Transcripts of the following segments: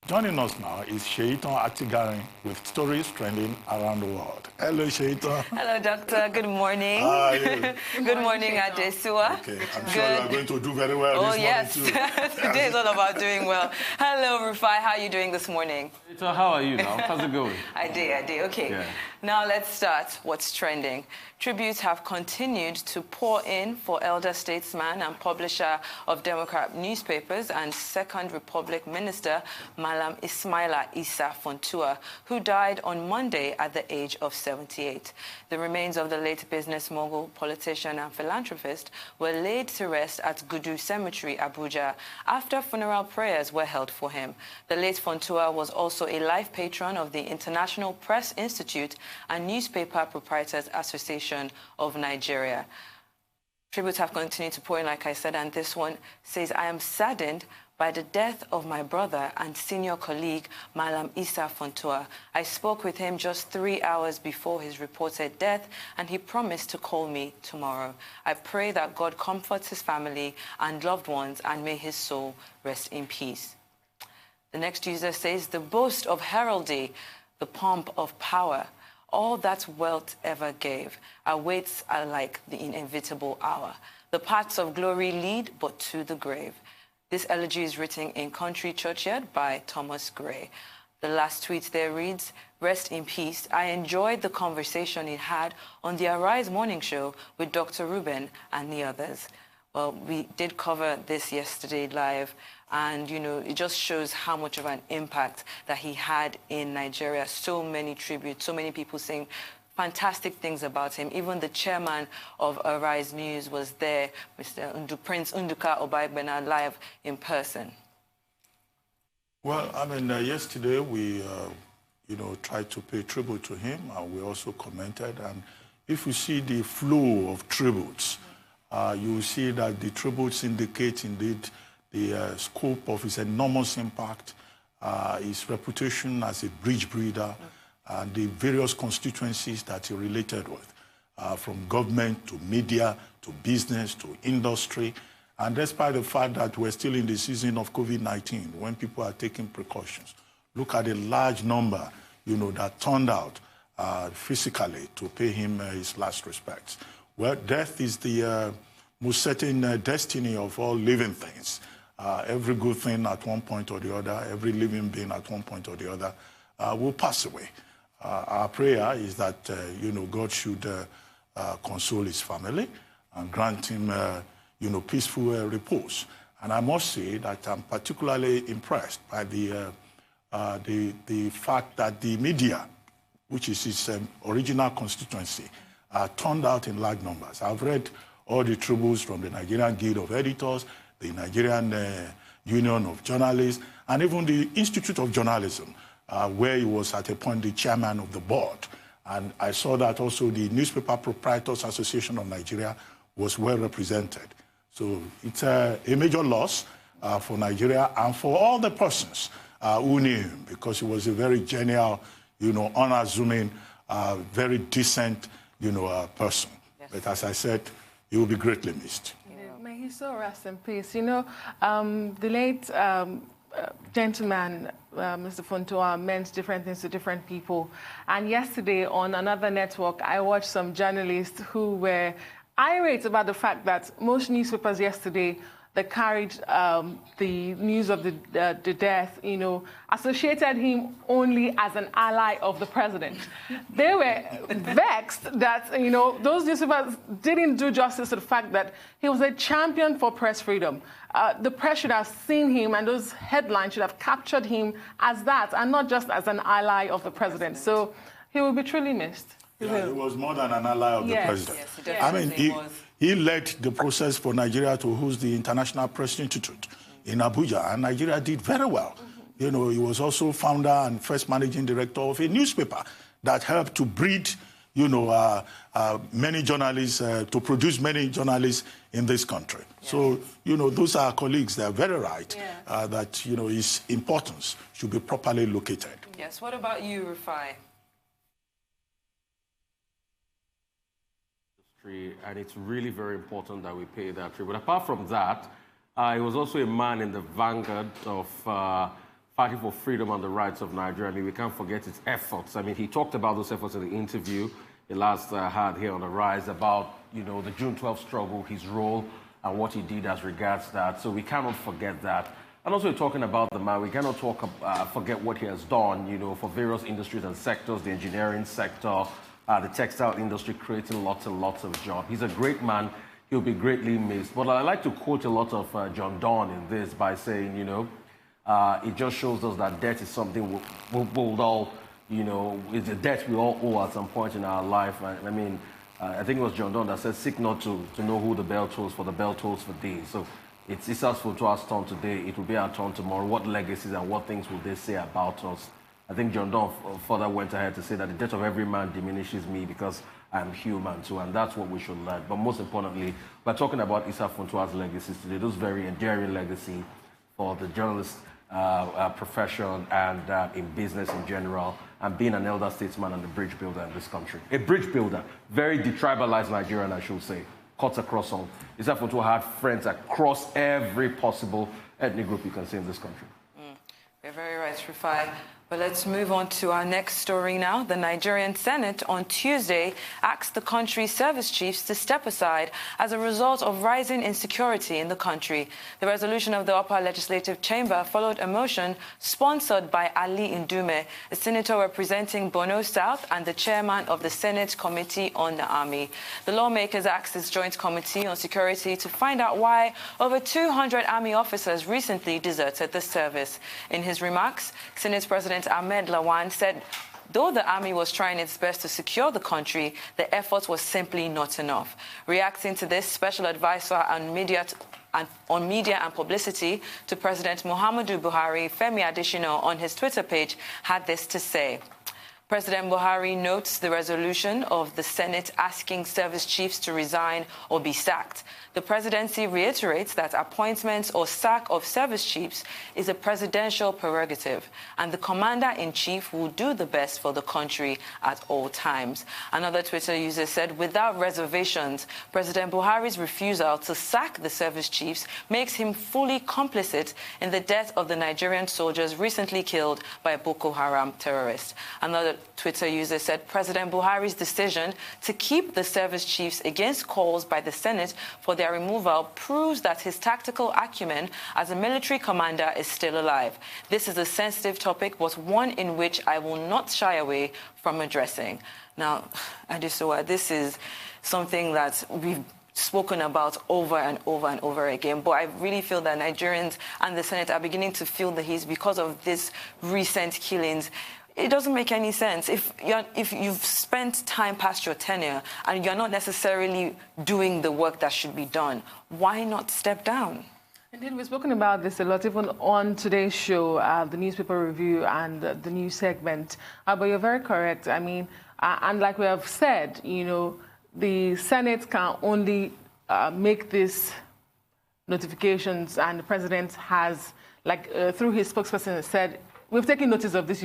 Joining us now is Sheitan Atigari with stories trending around the world. Hello, Sheitan. Hello, Doctor. Good morning. Good morning, Adesua. Okay, I'm sure you are going to do very well this morning, too. Today is all about doing well. Hello, Rufai. How are you doing this morning? So how are you now? How's it going? I did. Okay. Yeah. Now let's start what's trending. Tributes have continued to pour in for elder statesman and publisher of Democrat newspapers and Second Republic Minister Mallam Ismailia Funtua, who died on Monday at the age of 78. The remains of the late business mogul, politician and philanthropist were laid to rest at Gudu Cemetery, Abuja, after funeral prayers were held for him. The late Funtua was also a life patron of the International Press Institute and Newspaper Proprietors Association of Nigeria. Tributes have continued to pour in, like I said, and this one says, I am saddened by the death of my brother and senior colleague, Mallam Ismailia Funtua. I spoke with him just 3 hours before his reported death, and he promised to call me tomorrow. I pray that God comforts his family and loved ones, and may his soul rest in peace. The next user says, the boast of heraldry, the pomp of power, all that wealth ever gave, awaits like the inevitable hour. The paths of glory lead but to the grave. This elegy is written in Country Churchyard by Thomas Gray. The last tweet there reads, rest in peace. I enjoyed the conversation he had on the Arise morning show with Dr. Ruben and the others. Well, we did cover this yesterday live, and, you know, it just shows how much of an impact that he had in Nigeria. So many tributes, so many people saying fantastic things about him. Even the chairman of Arise News was there, Mr. Prince Nduka Obaigbena, live in person. Well, I mean, yesterday we, tried to pay tribute to him, and we also commented. And if you see the flow of tributes, you will see that the tributes indicate indeed the scope of his enormous impact, his reputation as a bridge breeder, and the various constituencies that he related with, from government to media to business to industry. And despite the fact that we're still in the season of COVID-19, when people are taking precautions, look at the large number, that turned out physically to pay him his last respects. Well, death is the most certain destiny of all living things. Every good thing at one point or the other, every living being at one point or the other will pass away. Our prayer is that, God should console his family and grant him, peaceful repose. And I must say that I'm particularly impressed by the fact that the media, which is his original constituency, turned out in large numbers. I've read all the tributes from the Nigerian Guild of Editors, the Nigerian Union of Journalists, and even the Institute of Journalism, where he was at a point the chairman of the board. And I saw that also the Newspaper Proprietors Association of Nigeria was well represented. So it's a major loss for Nigeria and for all the persons who knew him, because he was a very genial, unassuming, very decent, person. Yes. But as I said, he will be greatly missed. May he so rest in peace. The late gentleman, Mr. Funtua, meant different things to different people. And yesterday on another network, I watched some journalists who were irate about the fact that most newspapers yesterday that carried the news of the death, associated him only as an ally of the president. They were vexed that, those newspapers didn't do justice to the fact that he was a champion for press freedom. The press should have seen him, and those headlines should have captured him as that, and not just as an ally of the president. So he will be truly missed. Yeah, he was more than an ally of the president. Yes, he definitely was. He led the process for Nigeria to host the International Press Institute in Abuja, and Nigeria did very well. He was also founder and first managing director of a newspaper that helped to breed, many journalists, to produce many journalists in this country. Yes. So, those are colleagues. They're very right that, his importance should be properly located. Yes. What about you, Rufai? And it's really very important that we pay that tribute. Apart from that, he was also a man in the vanguard of fighting for freedom and the rights of Nigeria. I mean, we can't forget his efforts. I mean, he talked about those efforts in the interview he last had here on The Rise about, you know, the June 12th struggle, his role, and what he did as regards that. So we cannot forget that. And also talking about the man, we cannot forget what he has done, you know, for various industries and sectors, the engineering sector, the textile industry, creating lots and lots of jobs. He's a great man. He'll be greatly missed. But I like to quote a lot of John Donne in this by saying, you know, it just shows us that debt is something we'll all, you know, it's a debt we all owe at some point in our life. I mean, I think it was John Donne that said, seek not to know who the bell tolls, for the bell tolls for thee. So it's Issa's Funtua's turn today. It will be our turn tomorrow. What legacies and what things will they say about us? I think John Donne further went ahead to say that the death of every man diminishes me because I'm human too, and that's what we should learn. But most importantly, we're talking about Issa Funtua's legacies today, those very enduring legacy for the journalist profession and in business in general, and being an elder statesman and a bridge builder in this country. A bridge builder, very detribalized Nigerian, I should say, cuts across all. Issa Funtua had friends across every possible ethnic group you can see in this country. You're very right, Rufai. But let's move on to our next story now. The Nigerian Senate on Tuesday asked the country's service chiefs to step aside as a result of rising insecurity in the country. The resolution of the upper legislative chamber followed a motion sponsored by Ali Ndume, a senator representing Borno South and the chairman of the Senate Committee on the Army. The lawmakers asked this joint committee on security to find out why over 200 army officers recently deserted the service. In his remarks, Senate President Ahmed Lawan said though the army was trying its best to secure the country, the effort was simply not enough. Reacting to this, Special Advisor on Media and Publicity to President Muhammadu Buhari, Femi Adesina, on his Twitter page, had this to say. President Buhari notes the resolution of the Senate asking service chiefs to resign or be sacked. The presidency reiterates that appointments or sack of service chiefs is a presidential prerogative, and the commander-in-chief will do the best for the country at all times. Another Twitter user said, without reservations, President Buhari's refusal to sack the service chiefs makes him fully complicit in the death of the Nigerian soldiers recently killed by Boko Haram terrorists. Another Twitter user said President Buhari's decision to keep the service chiefs against calls by the Senate for their removal proves that his tactical acumen as a military commander is still alive. This is a sensitive topic, but one in which I will not shy away from addressing. Now, Adesowa, this is something that we've spoken about over and over and over again, but I really feel that Nigerians and the Senate are beginning to feel the heat because of these recent killings. It doesn't make any sense. If you've spent time past your tenure and you're not necessarily doing the work that should be done, why not step down? Indeed, we've spoken about this a lot, even on today's show, the newspaper review and the news segment. But you're very correct. I mean, and like we have said, you know, the Senate can only make these notifications, and the president has, like, through his spokesperson, said, we've taken notice of this,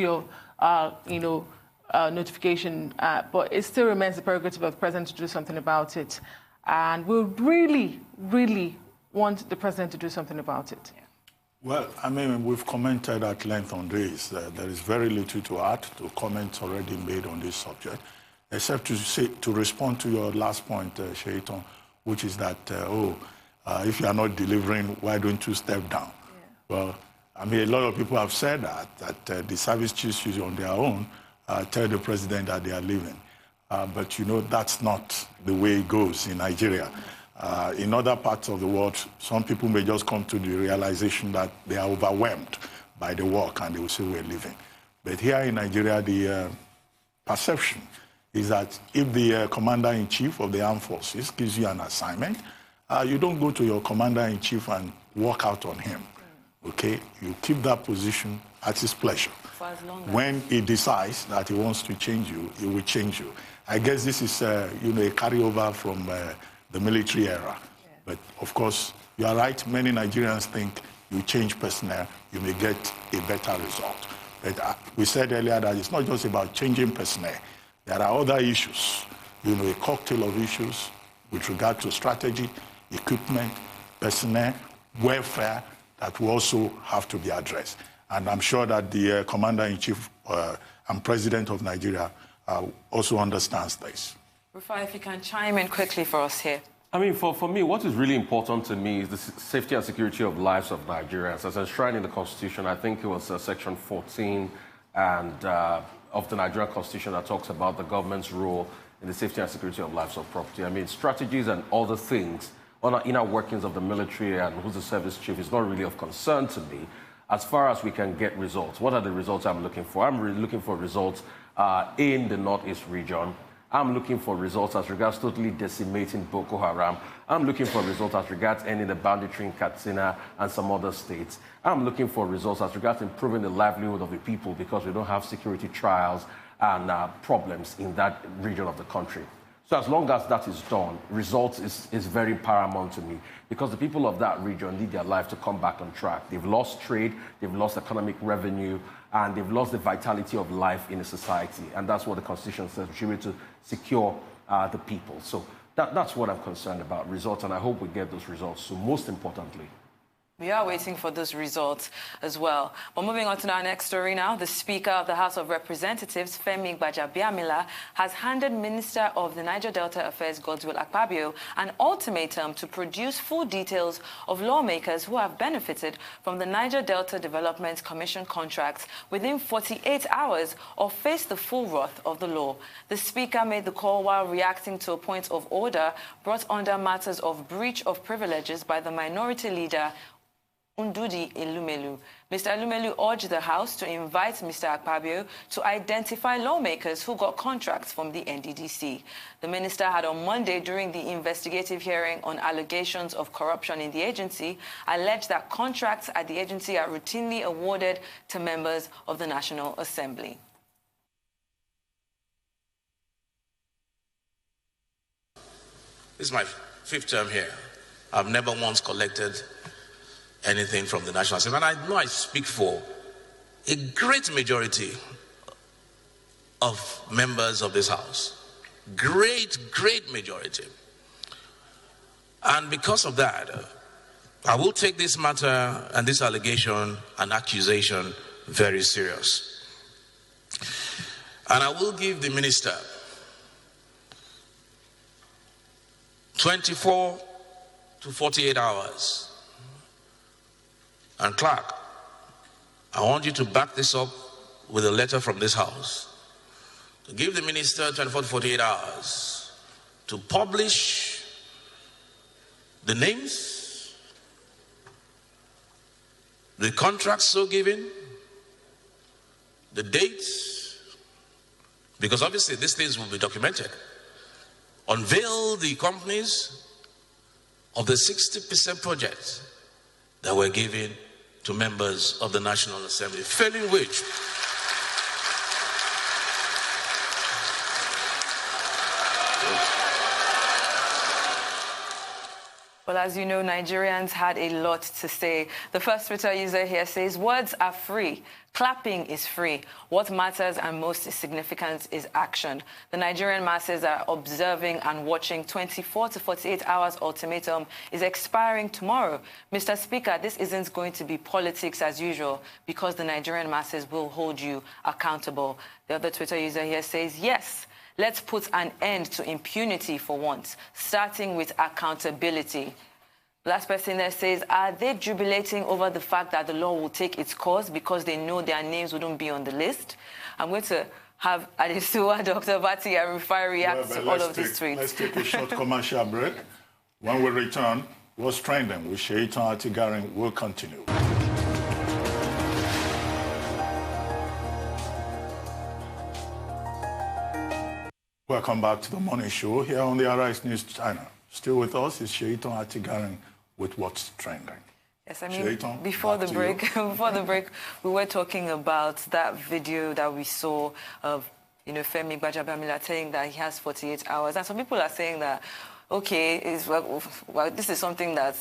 notification, but it still remains the prerogative of the president to do something about it. And we really, really want the president to do something about it. Well, I mean, we've commented at length on this. There is very little to add to comments already made on this subject, except to respond to your last point, Shaitan, which is that, if you are not delivering, why don't you step down? Yeah. Well, I mean, a lot of people have said that the service chiefs on their own tell the president that they are leaving. But, you know, that's not the way it goes in Nigeria. In other parts of the world, some people may just come to the realization that they are overwhelmed by the work and they will say we're leaving. But here in Nigeria, the perception is that if the commander-in-chief of the armed forces gives you an assignment, you don't go to your commander-in-chief and walk out on him. Okay, you keep that position at his pleasure. For as long as when he decides that he wants to change you, he will change you. I guess this is, a carryover from the military era. Yeah. But of course, you are right. Many Nigerians think you change personnel, you may get a better result. But we said earlier that it's not just about changing personnel. There are other issues, a cocktail of issues with regard to strategy, equipment, personnel, welfare, that will also have to be addressed. And I'm sure that the Commander-in-Chief and President of Nigeria also understands this. Rufai, if you can chime in quickly for us here. I mean, for me, what is really important to me is the safety and security of lives of Nigerians. As enshrined in the Constitution, I think it was Section 14 and of the Nigerian Constitution that talks about the government's role in the safety and security of lives of property. I mean, strategies and other things on our inner workings of the military and who's the service chief is not really of concern to me as far as we can get results. What are the results I'm looking for? I'm really looking for results in the Northeast region. I'm looking for results as regards totally decimating Boko Haram. I'm looking for results as regards ending the banditry in Katsina and some other states. I'm looking for results as regards improving the livelihood of the people because we don't have security trials and problems in that region of the country. So as long as that is done, results is very paramount to me because the people of that region need their life to come back on track. They've lost trade, they've lost economic revenue, and they've lost the vitality of life in a society. And that's what the Constitution says. We should be able to secure the people. So that's what I'm concerned about, results, and I hope we get those results. So most importantly, we are waiting for those results as well. But moving on to our next story now, the Speaker of the House of Representatives, Femi Gbajabiamila, has handed Minister of the Niger Delta Affairs, Godswill Akpabio, an ultimatum to produce full details of lawmakers who have benefited from the Niger Delta Development Commission contracts within 48 hours or face the full wrath of the law. The Speaker made the call while reacting to a point of order brought under matters of breach of privileges by the minority leader, Ndudi Elumelu. Mr. Elumelu urged the House to invite Mr. Akpabio to identify lawmakers who got contracts from the NDDC. The minister had on Monday, during the investigative hearing on allegations of corruption in the agency, alleged that contracts at the agency are routinely awarded to members of the National Assembly. This is my 5th term here. I've never once collected anything from the National Assembly. And I know I speak for a great majority of members of this House. Great majority. And because of that, I will take this matter and this allegation and accusation very serious. And I will give the minister 24 to 48 hours. And Clark, I want you to back this up with a letter from this House to give the minister 24 to 48 hours to publish the names, the contracts so given, the dates, because obviously these things will be documented. Unveil the companies of the 60% projects that were given to members of the National Assembly, failing which well, as you know, Nigerians had a lot to say. The first Twitter user here says, words are free. Clapping is free. What matters and most significant is action. The Nigerian masses are observing and watching. 24 to 48 hours ultimatum is expiring tomorrow. Mr. Speaker, this isn't going to be politics as usual because the Nigerian masses will hold you accountable. The other Twitter user here says, yes, let's put an end to impunity for once, starting with accountability. Last person there says, are they jubilating over the fact that the law will take its course because they know their names wouldn't be on the list? I'm going to have Adesua, Dr. Bati, and Rufai react to all of these tweets. Let's take a short commercial break. When we return, what's trending with Shaitan Atigarin will continue. Welcome back to the morning show here on the Arise News channel. Still with us is Shaitan Atigarin with what's trending. Yes, I mean, before the break, we were talking about that video that we saw of, Femi Gbajabiamila saying that he has 48 hours. And some people are saying that, okay, well, this is something that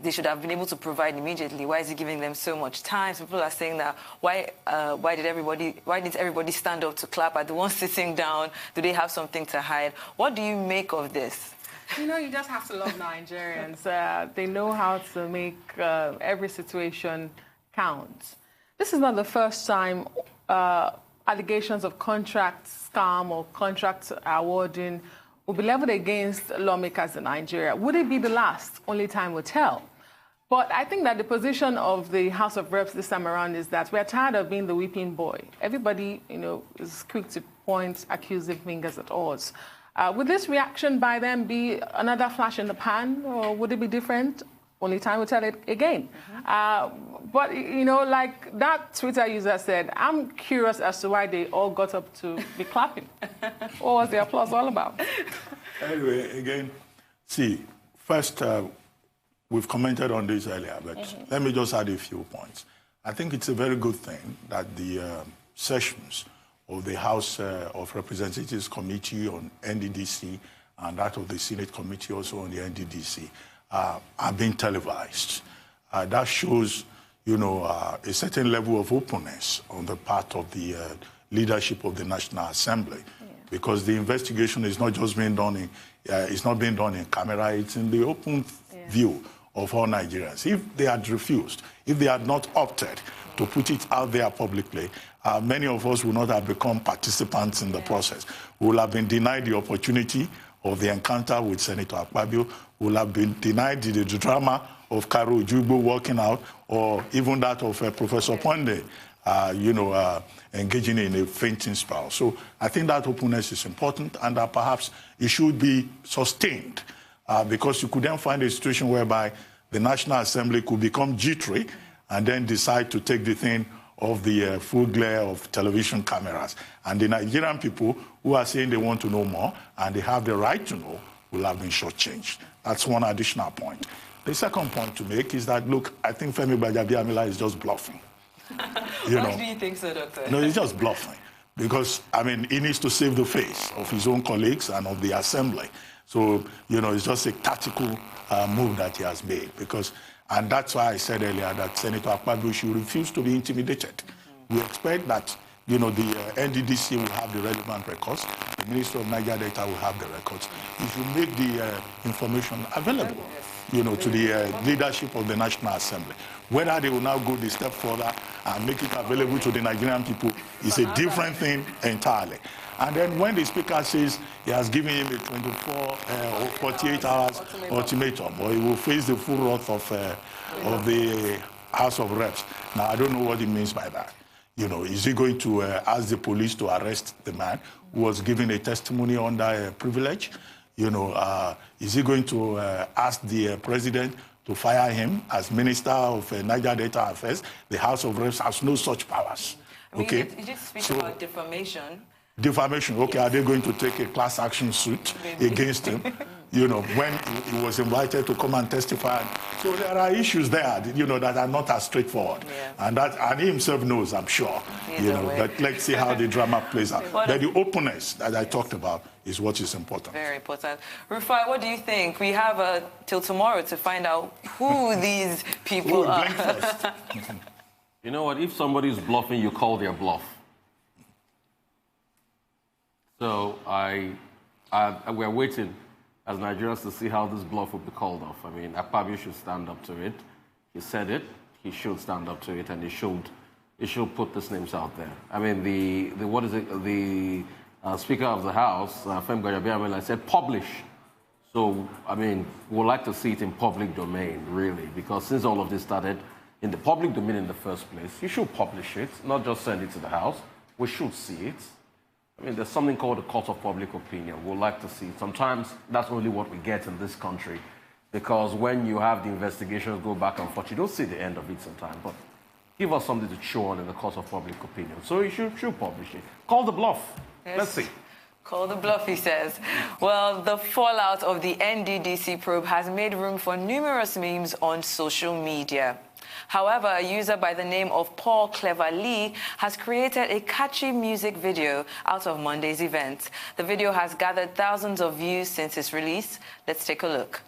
they should have been able to provide immediately. Why is he giving them so much time? Some people are saying that why didn't everybody stand up to clap at the one sitting down? Do they have something to hide? What do you make of this? You just have to love Nigerians. They know how to make every situation count. this is not the first time allegations of contract scam or contract awarding will be leveled against lawmakers in Nigeria. Would it be the last? Only time will tell. But I think that the position of the House of Reps this time around is that we're tired of being the weeping boy. Everybody, is quick to point accusing fingers at us. Would this reaction by them be another flash in the pan, or would it be different? Only time will tell it again. But, like that Twitter user said, I'm curious as to why they all got up to be clapping. What was the applause all about? Anyway, again, see, first, we've commented on this earlier, but let me just add a few points. I think it's a very good thing that the sessions of the House of Representatives Committee on NDDC and that of the Senate Committee also on the NDDC are being televised. That shows, a certain level of openness on the part of the leadership of the National Assembly, because the investigation is not just being done it's not being done in camera, it's in the open view of all Nigerians. If they had refused, if they had not opted to put it out there publicly, many of us would not have become participants in the process. We would have been denied the opportunity of the encounter with Senator Akpabio, we would have been denied the drama of Karo Ujugbo walking out, or even that of Professor Ponde, engaging in a fainting spell. So I think that openness is important, and that perhaps it should be sustained, because you could then find a situation whereby the National Assembly could become jittery and then decide to take the thing off the full glare of television cameras. And the Nigerian people who are saying they want to know more and they have the right to know will have been shortchanged. That's one additional point. The second point to make is that, look, I think Femi Gbajabiamila is just bluffing. Why do you think so, Doctor? No, he's just bluffing. Because, he needs to save the face of his own colleagues and of the Assembly. So, it's just a tactical move that he has made. And that's why I said earlier that Senator Akpabio should refuse to be intimidated. We expect that, the NDDC will have the relevant records. The Minister of Niger Delta will have the records. He should make the information available, to the leadership of the National Assembly. Whether they will now go the step further and make it available to the Nigerian people is a different thing entirely. And then when the Speaker says he has given him a 24 or 48 hours ultimatum, or he will face the full wrath of the House of Reps. Now, I don't know what he means by that. Is he going to ask the police to arrest the man who was giving a testimony under privilege? Is he going to ask the president to fire him as Minister of Niger Delta Affairs? The House of Reps has no such powers. Okay? You did speak about defamation. Defamation, okay, are they going to take a class action suit against him? When he was invited to come and testify. So there are issues there, that are not as straightforward. Yeah. And he himself knows, I'm sure. But let's see how the drama plays out. But the openness that I talked about is what is important. Very important. Rufai, what do you think? We have till tomorrow to find out who these people are. First. You know what? If somebody is bluffing, you call their bluff. So we're waiting as Nigerians to see how this bluff will be called off. Akpabio should stand up to it. He said it. He should stand up to it, and he should put these names out there. The Speaker of the House, Femi Gbajabiamila, said publish. So, we'd like to see it in public domain, really, because since all of this started in the public domain in the first place, you should publish it, not just send it to the House. We should see it. There's something called the court of public opinion. We'd like to see it. Sometimes that's only what we get in this country, because when you have the investigations go back and forth, you don't see the end of it sometimes. But give us something to chew on in the court of public opinion. So you should publish it. Call the bluff. Yes. Let's see. Call the bluff, he says. Well, the fallout of the NDDC probe has made room for numerous memes on social media. However, a user by the name of Paul Clever Lee has created a catchy music video out of Monday's event. The video has gathered thousands of views since its release. Let's take a look.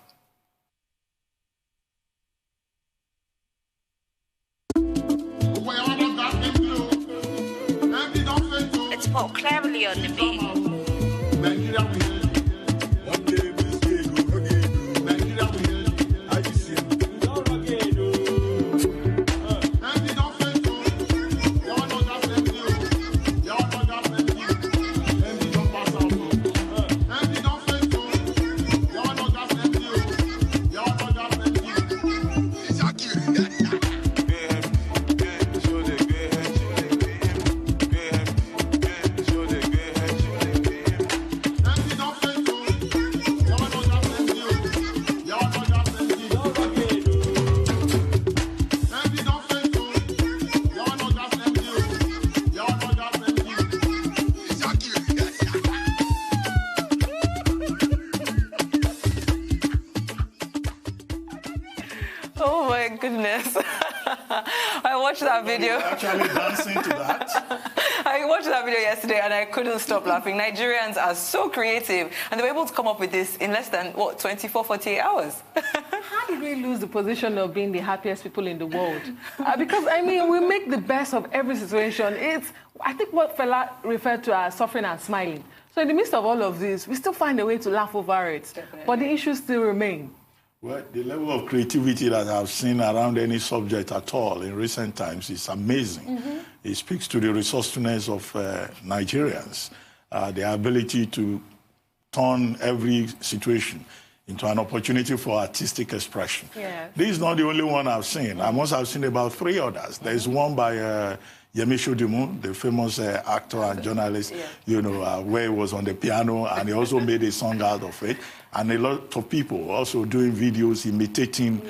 It's Paul Clever Lee on the beat. Oh my goodness. I watched that video. Actually dancing to that. I watched that video yesterday and I couldn't stop laughing. Nigerians are so creative and they were able to come up with this in less than, what, 24, 48 hours? How did we lose the position of being the happiest people in the world? Because, I mean, we make the best of every situation. It's, I think, what Fela referred to as suffering and smiling. So in the midst of all of this, we still find a way to laugh over it. Definitely. But the issues still remain. Well, the level of creativity that I've seen around any subject at all in recent times is amazing. Mm-hmm. It speaks to the resourcefulness of Nigerians, their ability to turn every situation into an opportunity for artistic expression. Yes. This is not the only one I've seen. I must have seen about 3 others. There's one by Yemi Shudimu, the famous actor and journalist, you know, where he was on the piano, and he also made a song out of it. And a lot of people also doing videos imitating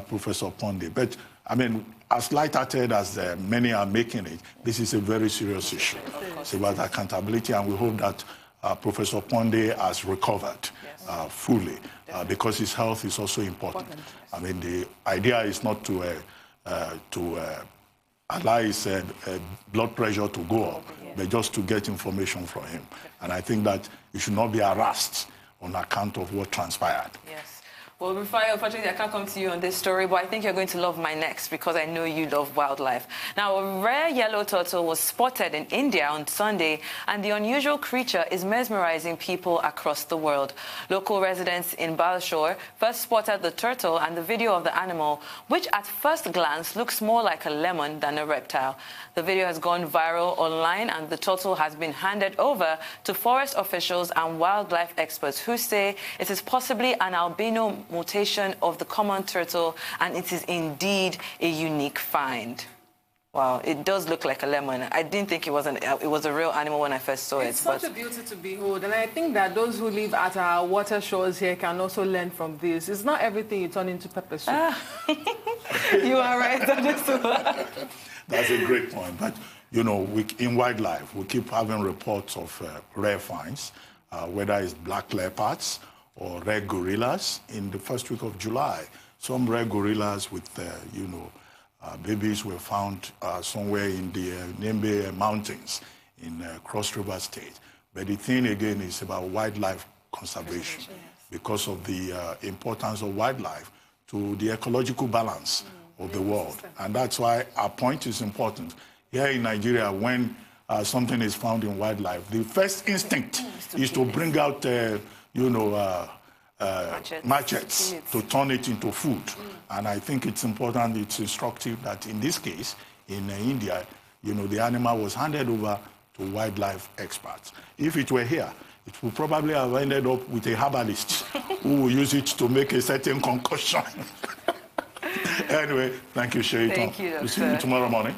Professor Ponde. But, I mean, as light-hearted as many are making it, this is a very serious issue. It's about accountability, and we hope that Professor Ponde has recovered fully, because his health is also important. I mean, the idea is not to allow his blood pressure to go up, but just to get information from him. And I think that he should not be harassed on account of what transpired. Yes. Well, Rufai, unfortunately, I can't come to you on this story, but I think you're going to love my next because I know you love wildlife. Now, a rare yellow turtle was spotted in India on Sunday, and the unusual creature is mesmerizing people across the world. Local residents in Balshore first spotted the turtle and the video of the animal, which at first glance looks more like a lemon than a reptile. The video has gone viral online, and the turtle has been handed over to forest officials and wildlife experts who say it is possibly an albino mutation of the common turtle, and it is indeed a unique find. Wow, it does look like a lemon. I didn't think it was a real animal when I first saw it. It's such a beauty to behold, and I think that those who live at our water shores here can also learn from this. It's not everything you turn into pepper soup. You are right on this one. That's a great point. But, you know, in wildlife, we keep having reports of rare finds, whether it's black leopards or red gorillas. In the first week of July, some red gorillas with, you know, babies were found somewhere in the Nembe Mountains in Cross River State. But the thing, again, is about wildlife conservation because of the importance of wildlife to the ecological balance of the world. And that's why our point is important. Here in Nigeria, when something is found in wildlife, the first instinct is to bring out, you know, machetes to turn it into food. And I think it's important, it's instructive that in this case, in India, you know, the animal was handed over to wildlife experts. If it were here, it would probably have ended up with a herbalist who will use it to make a certain concoction. Anyway, thank you, Shaitan. Thank you, Doctor. We'll see you tomorrow morning.